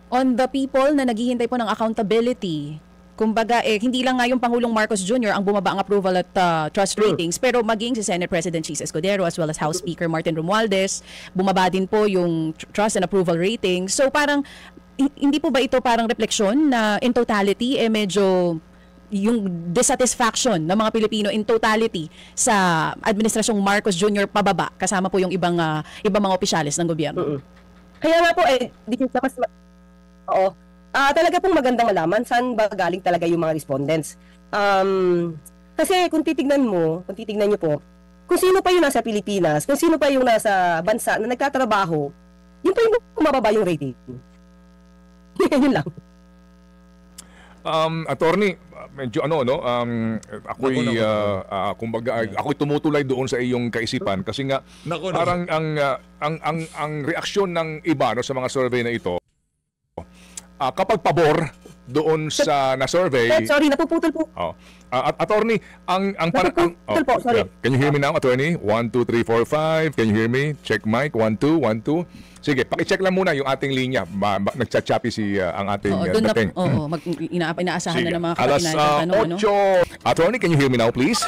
On the people na naghihintay po ng accountability, kumbaga, hindi lang nga yung Pangulong Marcos Jr. ang bumaba ang approval at trust ratings, pero maging si Senate President Chis Escudero as well as House Speaker Martin Romualdez, bumaba din po yung trust and approval ratings. So parang, hindi po ba ito parang refleksyon na in totality, medyo yung dissatisfaction ng mga Pilipino in totality sa Administrasyong Marcos Jr. pababa, kasama po yung ibang mga opisyalis ng gobyerno? Kaya nga po, talaga pong magandang malaman saan ba galing talaga yung mga respondents. Kasi kung titignan nyo po, kung sino pa yung nasa Pilipinas, kung sino pa yung nasa bansa na nagtatrabaho, yun pa yung mababa yung rating. Yun lang. Attorney, medyo ako'y tumutulay doon sa iyong kaisipan kasi nga parang ang reaksyon ng iba sa mga survey na ito, kapag pabor doon sa na-survey. Sorry, napuputol po. Attorney, napuputol po, sorry. Can you hear me now, Attorney? 1, 2, 3, 4, 5. Can you hear me? Check mic. 1, 2, 1, 2. Sige, paki-check lang muna yung ating linya. Nagchat-choppy ang ating dating. Inaasahan na ng mga alas 8. Attorney, can you hear me now, please?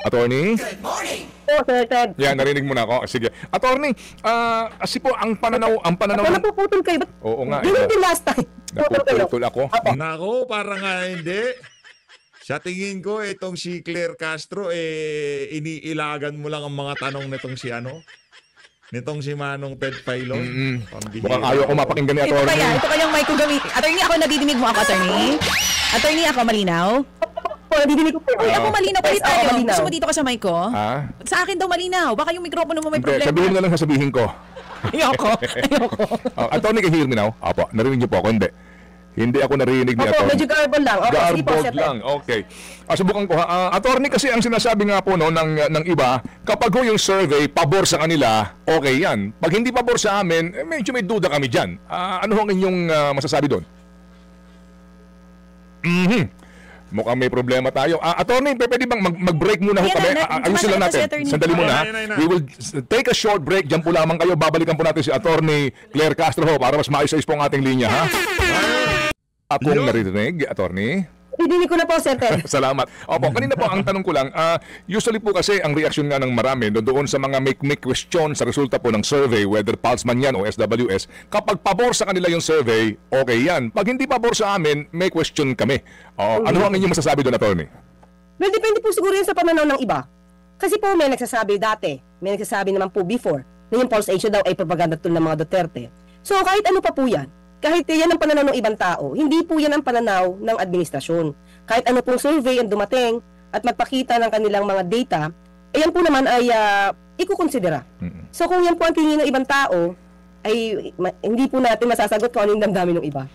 Attorney? Good morning! Sir Ted. Yan, narinig mo na ako. Sige. Attorney, kasi po ang pananaw... napuputol kayo. Oo nga. Ganun din last time. Napuputol ako. Nako, parang nga hindi. Sa tingin ko, itong si Claire Castro, iniilagan mo lang ang mga tanong nitong si Manong Ted Filon. Mukhang ayaw ko mapakinggan ni Attorney. Ito kaya yung mic ko gawin. Attorney, ako nadidinig mo ako, Attorney? Attorney, ako malinaw? Nadidinig ko po. Uy, ako malinaw. Palit tayo. Gusto mo dito ka sa mic ko? Sa akin daw malinaw. Baka yung mikropono mo may problema. Sabihin na lang sasabihin ko. Ayoko. Attorney, can you hear me now? Apo, narinig niyo po ako. Hindi. Hindi ako narinig ni Opo, Atty. medyo garbled lang. Okay, sige po, Garbled Sir Ted. lang. Okay. Subukan ko ha. Attorney, kasi ang sinasabi nga po no, ng iba, kapag ho yung survey, pabor sa kanila, okay yan. Pag hindi pabor sa amin, medyo may duda kami dyan. Ano ang inyong masasabi doon? Mukhang may problema tayo. Attorney, pwede bang mag-break muna ho Ayan kami? na, Ayusin lang sumasagot na si natin. Attorney. Sandali muna. Ayun. We will take a short break. Diyan po lamang kayo. Babalikan po natin si Attorney Claire Castro ho para mas maayos-ayos po ang ating linya, ha? Akong naririnig, Attorney. Didinig ko na po, Sir Ted. Salamat. Opo, kanina po ang tanong ko lang, usually po kasi ang reaksyon nga ng marami doon sa mga may question sa resulta po ng survey, whether Pulse man yan o SWS, kapag pabor sa kanila yung survey, okay yan. Pag hindi pabor sa amin, may question kami. Ano ang inyong masasabi doon, Attorney? Well, depende po siguro yun sa pananaw ng iba. Kasi po may nagsasabi dati, may nagsasabi naman po before, na yung Pulse Asia daw ay propaganda tool ng mga Duterte. So kahit ano pa po yan, kahit yan ang pananaw ng ibang tao, hindi po yan ang pananaw ng administrasyon. Kahit ano pong survey ang dumating at magpakita ng kanilang mga data, yan po naman ay ikukonsidera. So kung yan po ang tingin ng ibang tao, ay hindi po natin masasagot kung ano yung damdamin ng iba.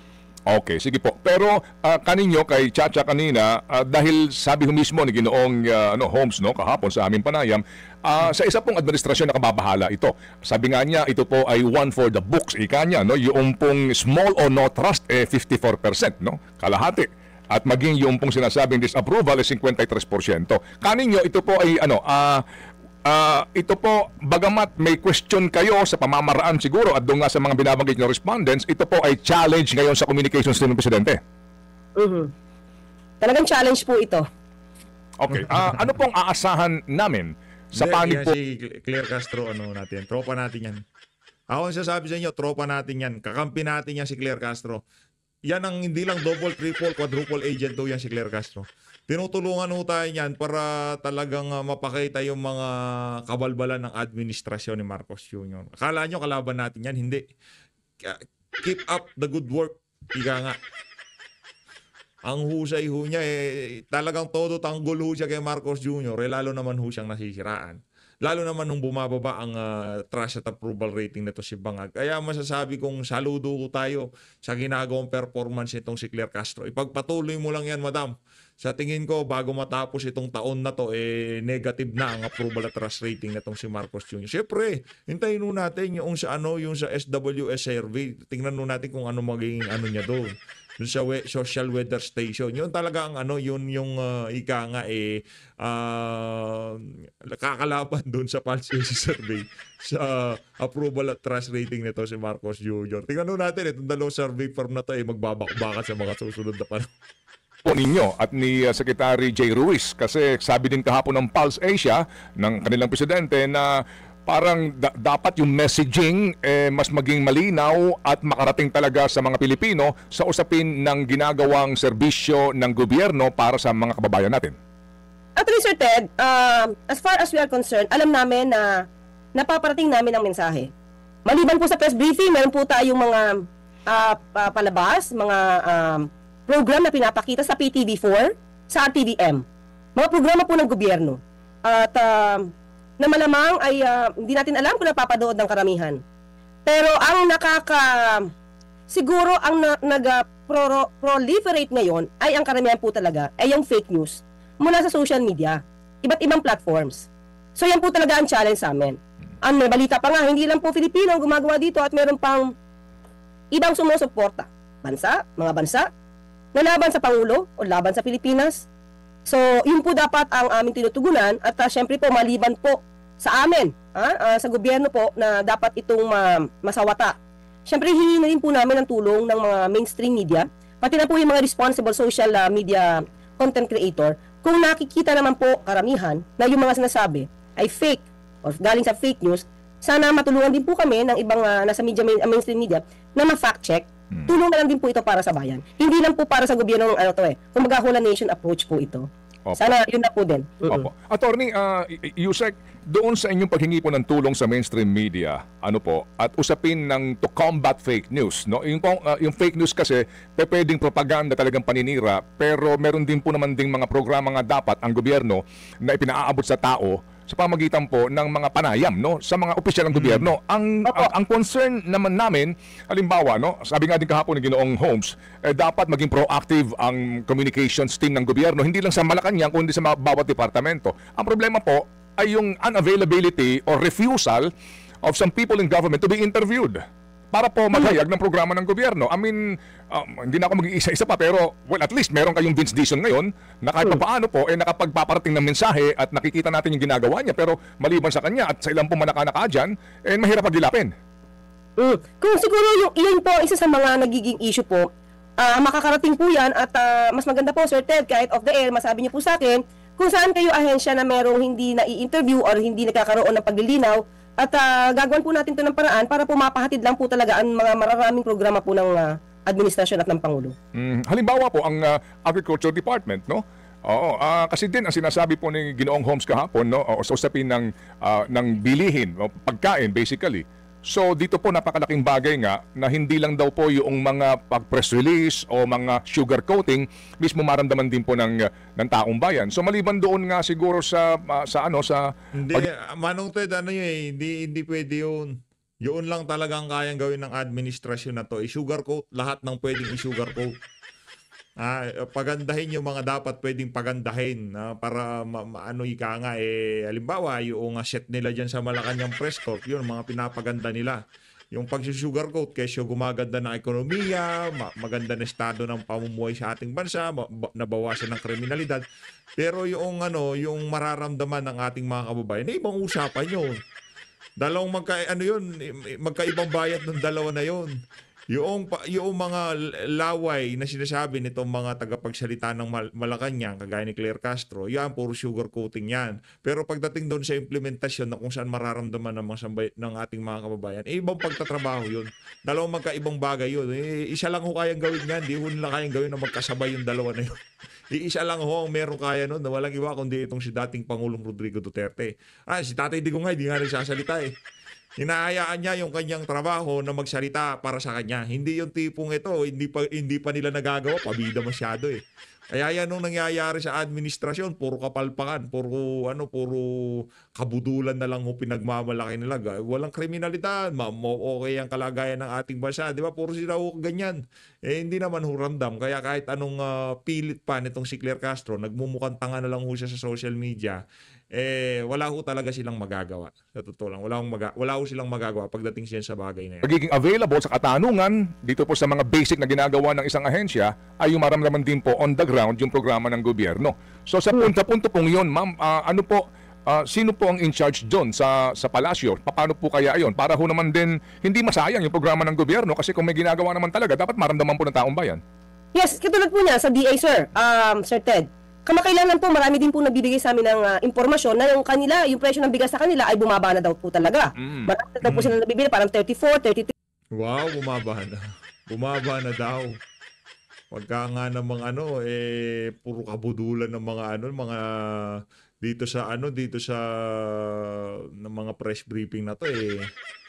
Okay, sige po. Pero kaninyo, kay Chacha kanina, dahil sabi ho mismo ni Ginoong Holmes kahapon sa aming panayam, sa isa pong administrasyon nakababahala ito. Sabi nga niya, ito po ay one for the books. Ika niya, yung pong small or no trust, 54%, kalahati. At maging yung pong sinasabing disapproval ay 53%. Kaninyo, ito po ay ito po, bagamat may question kayo sa pamamaraan siguro at doon nga sa mga binabanggit ng respondents, ito po ay challenge ngayon sa communications team ng Presidente. Talagang challenge po ito. Okay. Ano pong aasahan namin sa panig po? Si Claire Castro, natin, tropa natin yan. Ako ang sasabi sa inyo, tropa natin yan. Kakampi natin yan si Claire Castro. Yan ang hindi lang double, triple, quadruple agent daw yan si Claire Castro. Tinutulungan ho tayo yan para talagang mapakita yung mga kabalbalan ng administrasyon ni Marcos Jr. Akala nyo kalaban natin yan? Hindi. Keep up the good work. Ika nga. Ang husay ho niya, talagang todo tanggol ho siya kay Marcos Jr. Lalo naman ho siyang nasisiraan. Lalo naman nung bumababa ang trust at approval rating nito si Bangag. Kaya masasabi kong saludo ko tayo sa ginagawang performance nitong si Claire Castro. Ipagpatuloy mo lang yan, madam. Sa tingin ko, bago matapos itong taon na to, negative na ang approval at trust rating nitong si Marcos Jr. Siyempre, hintayin nun natin yung sa SWS survey. Tingnan nun natin kung ano magiging niya doon. Doon sa social weather station. Yun talaga ang yung ika nga kakalaban doon sa Pulse survey sa approval at trust rating nito si Marcos Jr. Tingnan nun natin, itong dalawang survey firm na to magbabakbakan sa mga susunod na panahon. Po ninyo at ni Secretary Jay Ruiz, kasi sabi din kahapon ng Pulse Asia ng kanilang presidente na parang dapat yung messaging mas maging malinaw at makarating talaga sa mga Pilipino sa usapin ng ginagawang serbisyo ng gobyerno para sa mga kababayan natin. Actually, Sir Ted, as far as we are concerned, alam namin na napaparating namin ang mensahe. Maliban po sa press briefing, meron po tayong mga palabas, mga program na pinapakita sa PTV4, sa RTVM. Mga programa po ng gobyerno. At na malamang ay hindi natin alam kung napapanood ng karamihan. Pero ang siguro ang nag-proliferate ngayon ay ang karamihan po talaga ay yung fake news mula sa social media, iba't ibang platforms. So yan po talaga ang challenge sa amin. Ang may balita pa nga, hindi lang po Filipino ang gumagawa dito at meron pang ibang sumusuporta. Mga bansa, na laban sa Pangulo o laban sa Pilipinas. So, yun po dapat ang aming tinutugunan at syempre po maliban po sa amin, sa gobyerno po na dapat itong masawata. Syempre hingi na rin po namin ang tulong ng mga mainstream media, pati na po yung mga responsible social media content creator. Kung nakikita naman po karamihan na yung mga sinasabi ay fake or galing sa fake news, sana matulungan din po kami ng ibang nasa mainstream media na ma-fact check. Tulong na lang din po ito para sa bayan. Hindi lang po para sa gobyerno ng kumbaga whole nation approach po ito. Opo. Sana yun na po din. Opo. Attorney, Yusek, doon sa inyong paghingi po ng tulong sa mainstream media, at usapin ng to combat fake news, no? Yung fake news kasi pwedeng propaganda talagang paninira, pero meron din po naman ding mga programa nga dapat ang gobyerno na ipinaaabot sa tao sa pamagitan po ng mga panayam, no, sa mga opisyal ng gobyerno. Ang concern naman namin, halimbawa, no, sabi nga din kahapon ni Ginoong Holmes, dapat maging proactive ang communications team ng gobyerno, hindi lang sa Malacanang kundi sa bawat departamento. Ang problema po ay yung unavailability or refusal of some people in government to be interviewed para po maghayag ng programa ng gobyerno. I mean, hindi na ako mag-iisa-isa pa, pero well, at least meron kayong Vince Dizon ngayon na kahit paano po nakapagpaparating ng mensahe at nakikita natin yung ginagawa niya, pero maliban sa kanya at sa ilang pong manaka-naka dyan, mahirap pagilapin. Kung siguro yun po isa sa mga nagiging issue po, makakarating po yan at mas maganda po, Sir Ted, kahit off the air, masabi niyo po sa akin kung saan kayo ahensya na merong hindi na-i-interview or hindi nagkakaroon ng paglilinaw. At gagawin po natin ito ng paraan para po mapahatid lang po talaga ang mga maraming programa po ng administrasyon at ng Pangulo. Halimbawa po, ang Agriculture Department, no? Oo, kasi din ang sinasabi po ni Ginoong Holmes kahapon, no, sa usapin ng bilihin, pagkain basically. So dito po napakalaking bagay nga na hindi lang daw po yung mga pag-press release o mga sugar coating mismo maramdaman din po ng taong bayan. So maliban doon nga siguro sa hindi Manong Ted, hindi pwede yun. Yun lang talagang kayang gawin ng administrasyon na to. I-sugar coat lahat ng pwedeng i-sugar coat. Pagandahin yung mga dapat pwedeng pagandahin para ika nga halimbawa yung set nila dyan sa Malacanang Press Corp, yun mga pinapaganda nila. Yung pag-sugarcoat kesyo gumaganda ng ekonomiya, maganda na estado ng pamumuhay sa ating bansa, nabawasan ng kriminalidad. Pero yung mararamdaman ng ating mga kababayan, ibang usapan yun. Dalawang magkaibang bayad ng dalawa na yun. Yung mga laway na sinasabi nitong mga tagapagsalita ng Malacanang, kagaya ni Claire Castro, yan, puro sugar coating yan. Pero pagdating doon sa implementasyon na kung saan mararamdaman ng ating mga kababayan, ibang pagtatrabaho yun. Dalawang magkaibang bagay yun. Isa lang ho kayang gawin yan, di ho nila kayang gawin na magkasabay yung dalawa na yun. Isa lang ho ang meron kaya nun na walang iba kundi itong si dating Pangulong Rodrigo Duterte. Si Tatay Digong di nga nagsasalita Hinahayaan niya yung kanyang trabaho na magsalita para sa kanya. Hindi yung tipong ito, hindi pa nila nagagawa, pabida masyado Kaya yan nung nangyayari sa administrasyon, puro kapalpakan, puro kabudulan na lang ho pinagmamalaki nila. Walang kriminalidad, okay ang kalagayan ng ating bansa, di ba? Puro sila ho ganyan. Hindi naman ho ramdam. Kaya kahit anong pilit pa nitong si Claire Castro, nagmumukhang tanga na lang ho siya sa social media, wala ho talaga silang magagawa. Sa totoo lang, wala ho silang magagawa pagdating siya sa bagay na yan. Pagiging available sa katanungan dito po sa mga basic na ginagawa ng isang ahensya ay yung maramdaman din po on the ground yung programa ng gobyerno. So sa punto pong yun, ma'am, sino po ang in charge doon sa palasyo? Paano po kaya ayon? Para ho naman din hindi masayang yung programa ng gobyerno kasi kung may ginagawa naman talaga, dapat maramdaman po ng taong bayan. Yes, katulad po niya sa DA, sir. Sir Ted, kamakailangan po, marami din po nagbibigay sa amin ng impormasyon na yung presyo ng bigas sa kanila ay bumaba na daw po talaga. Marami na daw po sila nabibili, parang 34, 33. Wow, bumaba na. Bumaba na daw. Pagka nga namang puro kabudulan ng mga dito sa ng mga press briefing na to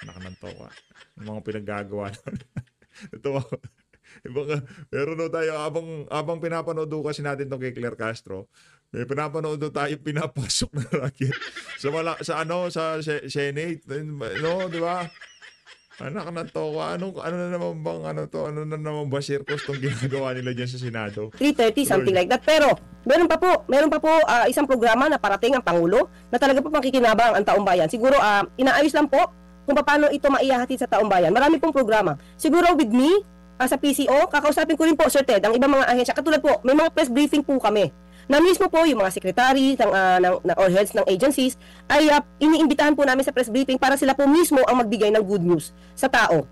nakanantawa. Ng mga pinaggagawa. Ito pero tayo abang pinapanood kasi natin tong kay Claire Castro, may pinapanood tayo pinapasok na racket sa Senate, no, di ba? Anak na to, ano na naman ba circus tong ginagawa nila diyan sa Senado? 3:30 something like that. Pero meron pa po isang programa na parating ang Pangulo na talaga po makikinabang ang taong bayan. Siguro inaayos lang po kung paano ito maihahatid sa taong bayan. Marami pong programa. Siguro with me sa PCO, kakausapin ko rin po, Sir Ted, ang ibang mga ahensya. Katulad po, may mga press briefing po kami na mismo po yung mga secretary or heads ng agencies ay iniimbitahan po namin sa press briefing para sila po mismo ang magbigay ng good news sa tao.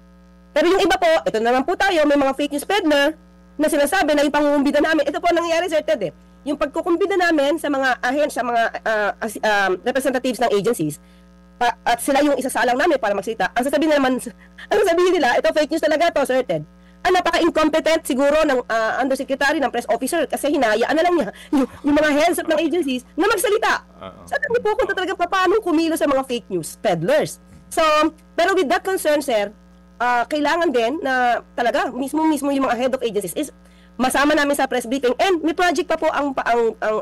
Pero yung iba po, ito naman po tayo, may mga fake news peddler na sinasabi na yung pangungumbida namin. Ito po ang nangyayari, Sir Ted. Yung pagkukumbida namin sa mga ahensya, mga representatives ng agencies, at sila yung isasalang namin para magsalita. Ang sasabihin nila, ito fake news talaga to, Sir Ted. Napaka-incompetent siguro ng undersecretary ng press officer kasi hinayaan na lang niya yung mga heads up ng agencies na magsalita. Sa dami po kung talaga paano kumilo sa mga fake news peddlers. So, pero with that concern, sir, kailangan din na talaga mismo yung mga head of agencies is masama namin sa press briefing, and may project pa po ang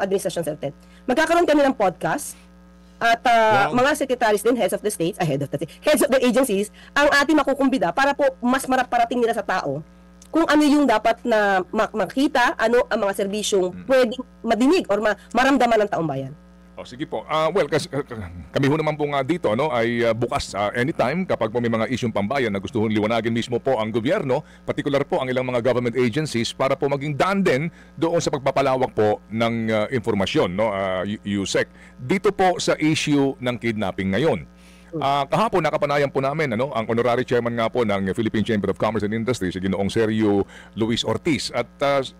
administration, Sir Ted. Magkakaroon kami ng podcast at Wow. mga secretaries din, heads of the agencies, ang ating makukumbida para po mas maraparating nila sa tao kung ano yung dapat na makita, ano ang mga serbisyong pwedeng madinig or maramdaman ng taong bayan. O sige po. Well, kami ho naman po nga dito ay bukas anytime kapag po may mga isyong pambayan na gusto hong liwanagin mismo po ang gobyerno, particular po ang ilang mga government agencies para po maging daan din doon sa pagpapalawak po ng informasyon, USEC. Dito po sa issue ng kidnapping ngayon. Kahapon nakapanayan po namin ang honorary chairman nga po ng Philippine Chamber of Commerce and Industry, si Ginoong Sergio Luis Ortiz. At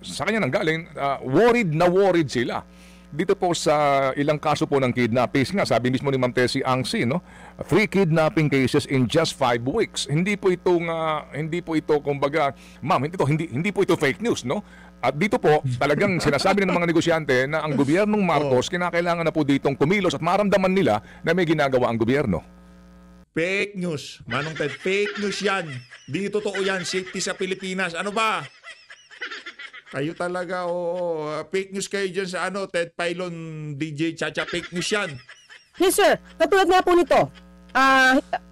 sa kanya nanggaling, worried sila dito po sa ilang kaso po ng kidnapping. Nga, sabi mismo ni Ma'am Tessie Angsi, 3 kidnapping cases in just 5 weeks. Hindi po ito kumbaga, ma'am, hindi po ito fake news, no? At dito po, talagang sinasabi ng mga negosyante na ang gobyernong Marcos kinakailangan na po ditong kumilos at maramdaman nila na may ginagawa ang gobyerno. Fake news. Manong Ted, fake news yan. Di totoo yan. Safety sa Pilipinas. Ano ba? Kayo talaga, fake news kayo dyan sa Ted Pylon, DJ Chacha, fake news yan. Yes, sir. Katulad nga po nito,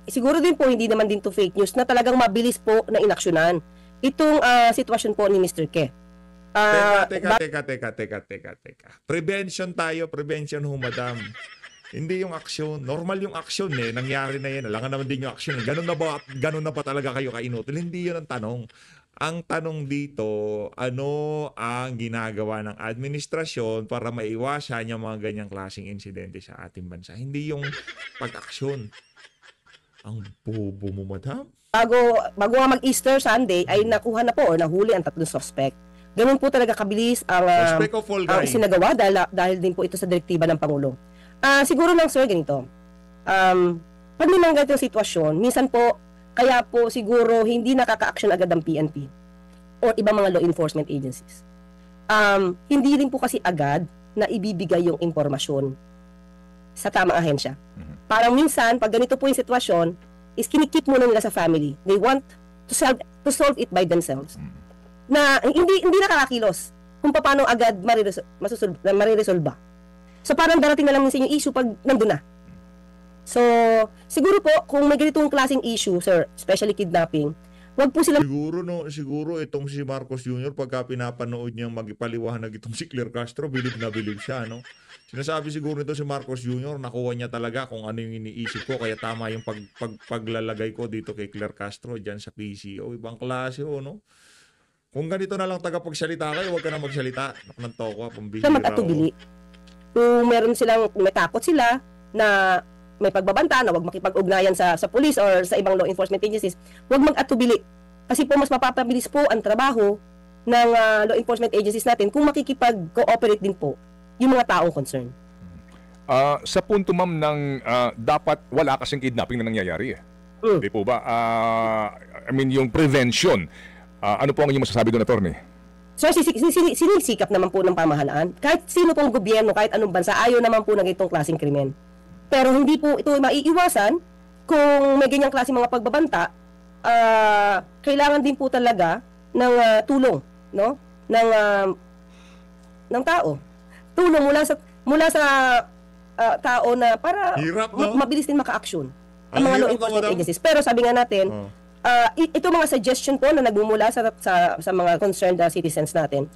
siguro din po hindi naman din to fake news na talagang mabilis po na inaksyonan itong sitwasyon po ni Mr. Ke. Teka. Prevention tayo, prevention ho, madam. Hindi yung aksyon. Normal yung aksyon nangyari na yan. Alangan naman din yung aksyon. Ganun na ba talaga kayo kainutil? Hindi yun ang tanong. Ang tanong dito, ano ang ginagawa ng administrasyon para maiwasan yung mga ganyang klaseng insidente sa ating bansa? Hindi yung pag-aksyon. Ang bobo mo, madam. Bago nga mag-Easter Sunday, ay nakuha na po o nahuli ang 3 suspect. Ganun po talaga kabilis ang Suspect o fall guy? isinagawa dahil din po ito sa direktiba ng Pangulo. Siguro lang, sir, ganito. Pag may mga ganitong sitwasyon, minsan po, kaya po siguro hindi nakaka-action agad ang PNP o ibang mga law enforcement agencies. Hindi rin po kasi agad na ibibigay yung impormasyon sa tamang ahensya. Parang minsan, pag ganito po yung sitwasyon, is kinikip muna nila sa family. They want to solve it by themselves. Na hindi nakakakilos kung paano agad mariresolba. So parang darating na lang minsan yung issue pag nandun na. So, siguro po, kung may ganitong klaseng issue, sir, especially kidnapping, wag po sila... Siguro itong si Marcos Jr., pagka pinapanood niyang magipaliwanag itong si Claire Castro, bilib na bilib siya, no? Sinasabi siguro nito si Marcos Jr., nakuha niya talaga kung ano yung iniisip ko, kaya tama yung paglalagay ko dito kay Claire Castro, dyan sa PCO. Ibang klase, no? Kung ganito na lang tagapagsalita kayo, huwag ka na magsalita. Ng toko, pambihira. Sila mag-atubili. Kung may takot sila na may pagbabanta na wag makipag-ugnayan sa police or sa ibang law enforcement agencies, wag mag-atubili. Kasi po mas mapapabilis po ang trabaho ng law enforcement agencies natin kung makikipag-cooperate din po yung mga taong concerned. Sa punto, ma'am, ng dapat wala kasing kidnapping na nangyayari. Di po ba? Yung prevention. Ano po ang inyong masasabi doon, attorney? So, sinisikap naman po ng pamahalaan. Kahit sino pong gobyerno, kahit anong bansa, ayaw naman po ng itong klaseng krimen. Pero hindi po ito maiiwasan kung may ganyang klase mga pagbabanta. Kailangan din po talaga ng tulong, no? Ng tao. Tulong mula sa tao na para hirap, no? mabilis din maka-action ang mga law enforcement agencies. Pero sabi nga natin, ito mga suggestion po na nagmumula sa mga concerned citizens natin,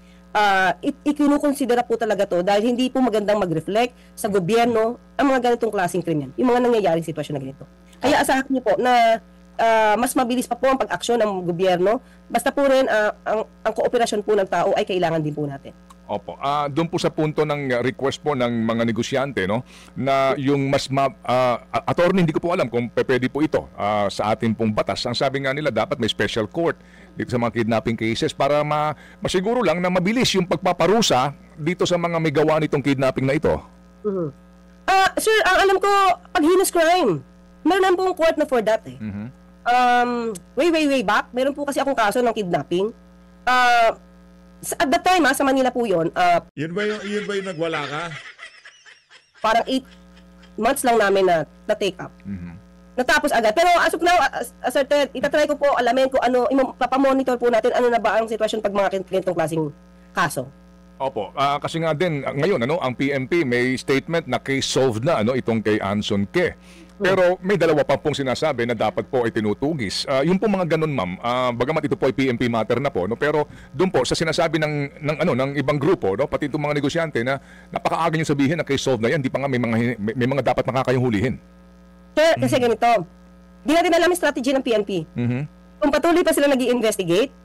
ikinukonsidera po talaga to dahil hindi po magandang mag-reflect sa gobyerno ang mga ganitong klaseng krimen, yung mga nangyayaring sitwasyon na ganito. Kaya asahan niyo po na mas mabilis pa po ang pag-aksyon ng gobyerno, basta po rin ang kooperasyon po ng tao ay kailangan din po natin. Opo. Doon po sa punto ng request po ng mga negosyante, no, na yung attorney, hindi ko po alam kung pwede po ito sa atin pong batas. Ang sabi nga nila, dapat may special court dito sa mga kidnapping cases para masiguro lang na mabilis yung pagpaparusa dito sa mga may gawa nitong kidnapping na ito. Sir, ang alam ko, pag heinous crime, meron na pong court na for that eh. Way back, meron po kasi akong kaso ng kidnapping. At that time, sa Manila po yun. Yun ba yung nagwala ka? Parang 8 months lang namin na take up. Natapos agad. Pero as of now, Sir Ted, itatry ko po alamin ko ano, papamonitor po natin ano na ba ang sitwasyon pag mga ganitong klaseng kaso. Opo, kasi nga din ngayon ang PNP may statement na case solved na itong kay Anson Ke. Pero may dalawa pa pong sinasabi na dapat po ay tinutugis. Yung po mga ganun, ma'am, bagamat ito po ay PNP matter na po, pero doon po sa sinasabi ng ibang grupo, pati itong mga negosyante na napakaaga niyo sabihin na case solved na yan, di pa nga may mga dapat makakayong hulihin. Kasi ganito, di natin alam yung strategy ng PNP. Kung patuloy pa sila nag-i-investigate,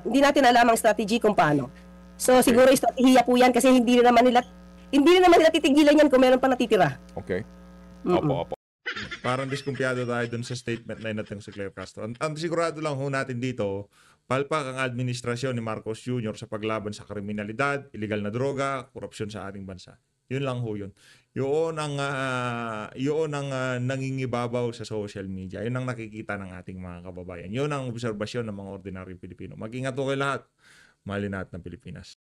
hindi natin alam ang strategy kung paano. So siguro estratehiya po yan kasi hindi na naman nila titigilan yan kung meron pa natitira. Okay. Opo. Parang diskumpiyado tayo dun sa statement na natin si Claire Castro. Ang sigurado lang ho natin dito, palpak ang administrasyon ni Marcos Jr. sa paglaban sa kriminalidad, illegal na droga, korupsyon sa ating bansa. Yun lang ho yun. Yun ang nangingibabaw sa social media. Yun ang nakikita ng ating mga kababayan. Yun ang obserbasyon ng mga ordinaryong Pilipino. Mag-ingat ho kayo lahat. Mahalin natin ng Pilipinas.